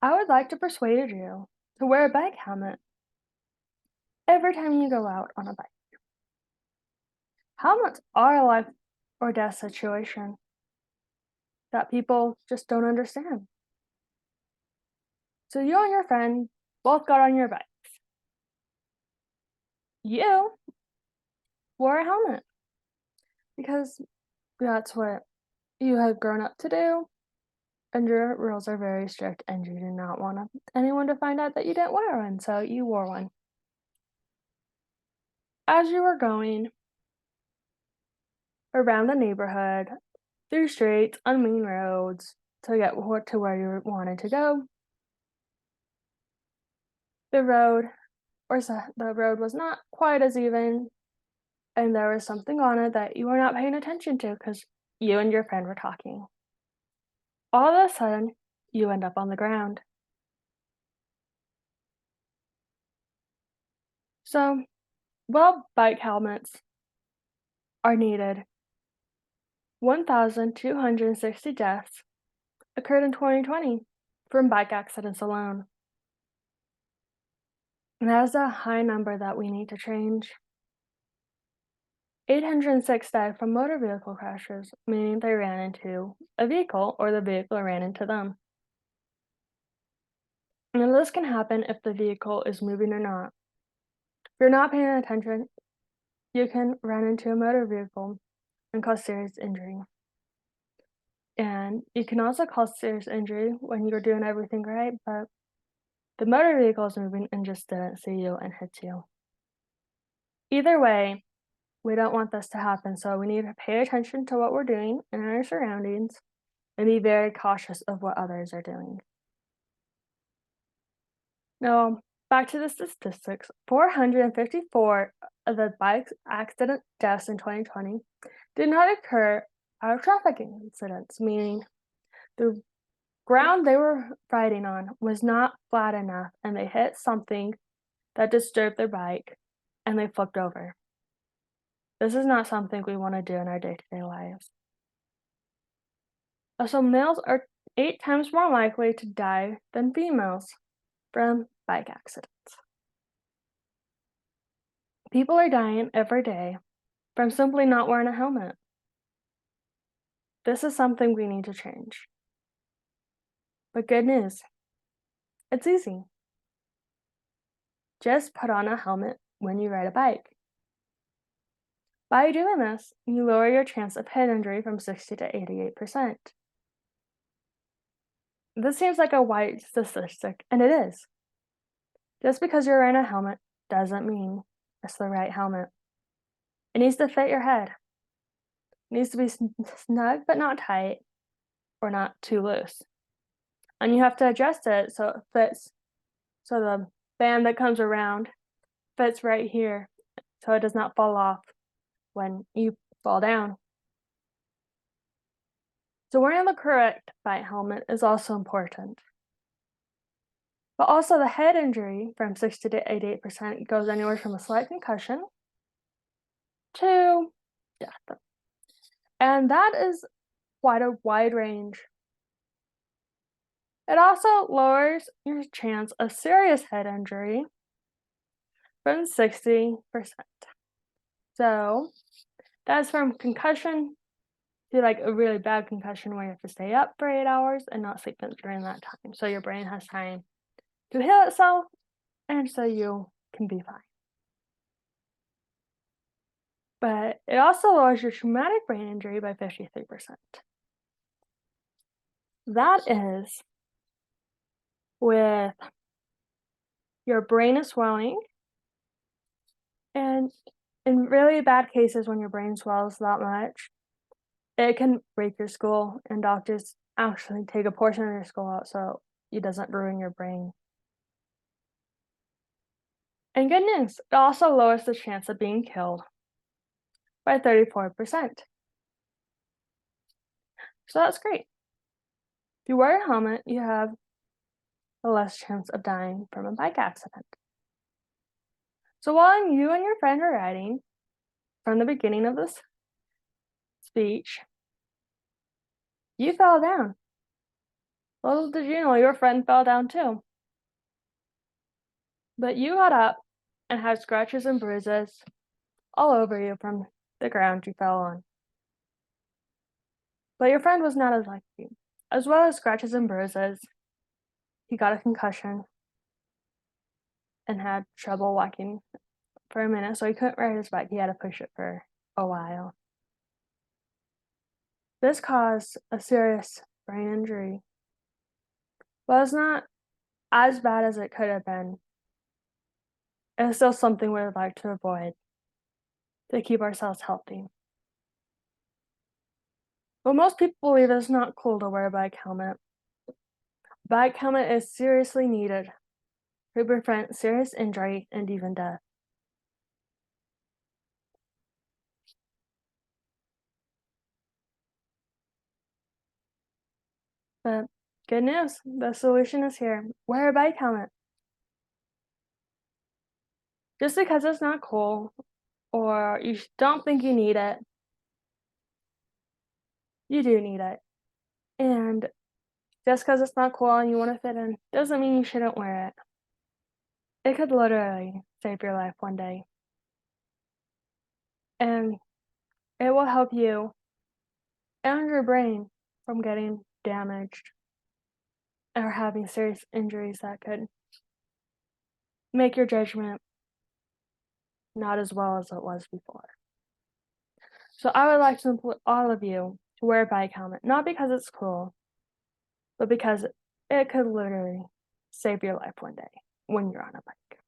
I would like to persuade you to wear a bike helmet every time you go out on a bike. Helmets are a life or death situation that people just don't understand. So you and your friend both got on your bike. You wore a helmet because that's what you have grown up to do, and your rules are very strict, and you do not want anyone to find out that you didn't wear one, so you wore one. As you were going around the neighborhood, through streets, on main roads, to get to where you wanted to go, the road the road was not quite as even, and there was something on it that you were not paying attention to because you and your friend were talking. All of a sudden, you end up on the ground. So, well, bike helmets are needed. 1,260 deaths occurred in 2020 from bike accidents alone. And that is a high number that we need to change. 806 died from motor vehicle crashes, meaning they ran into a vehicle or the vehicle ran into them. And this can happen if the vehicle is moving or not. If you're not paying attention, you can run into a motor vehicle and cause serious injury. And you can also cause serious injury when you're doing everything right, but the motor vehicle is moving and just didn't see you and hits you. Either way, we don't want this to happen, so we need to pay attention to what we're doing in our surroundings and be very cautious of what others are doing. Now, back to the statistics, 454 of the bike accident deaths in 2020 did not occur out of traffic incidents, meaning the ground they were riding on was not flat enough and they hit something that disturbed their bike and they flipped over. This is not something we want to do in our day-to-day lives. Also, males are 8 times more likely to die than females from bike accidents. People are dying every day from simply not wearing a helmet. This is something we need to change. But good news, it's easy. Just put on a helmet when you ride a bike. By doing this, you lower your chance of head injury from 60 to 88%. This seems like a wide statistic, and it is. Just because you're wearing a helmet doesn't mean it's the right helmet. It needs to fit your head. It needs to be snug but not tight, or not too loose. And you have to adjust it so it fits, so the band that comes around fits right here, so it does not fall off when you fall down. So wearing the correct bike helmet is also important. But also the head injury from 60 to 88% goes anywhere from a slight concussion to death. And that is quite a wide range. It also lowers your chance of serious head injury from 60%. So that's from concussion to like a really bad concussion where you have to stay up for 8 hours and not sleep during that time. So your brain has time to heal itself, and so you can be fine. But it also lowers your traumatic brain injury by 53%. That is with your brain is swelling, and in really bad cases when your brain swells that much, it can break your skull, and doctors actually take a portion of your skull out so it doesn't ruin your brain. And good news, it also lowers the chance of being killed by 34%. So that's great. If you wear a helmet, you have a less chance of dying from a bike accident. So while you and your friend are riding, from the beginning of this speech, you fell down. Little did you know your friend fell down too. But you got up and had scratches and bruises all over you from the ground you fell on. But your friend was not as lucky. As well as scratches and bruises, he got a concussion and had trouble walking for a minute, so he couldn't ride his bike. He had to push it for a while. This caused a serious brain injury. But it's not as bad as it could have been. It's still something we would like to avoid to keep ourselves healthy. But most people believe it's not cool to wear a bike helmet. Bike helmet is seriously needed to prevent serious injury and even death. But good news, the solution is here. Wear a bike helmet. Just because it's not cool or you don't think you need it, you do need it. And just because it's not cool and you want to fit in doesn't mean you shouldn't wear it. It could literally save your life one day. And it will help you and your brain from getting damaged or having serious injuries that could make your judgment not as well as it was before. So I would like to implore all of you to wear a bike helmet, not because it's cool, but because it could literally save your life one day when you're on a bike.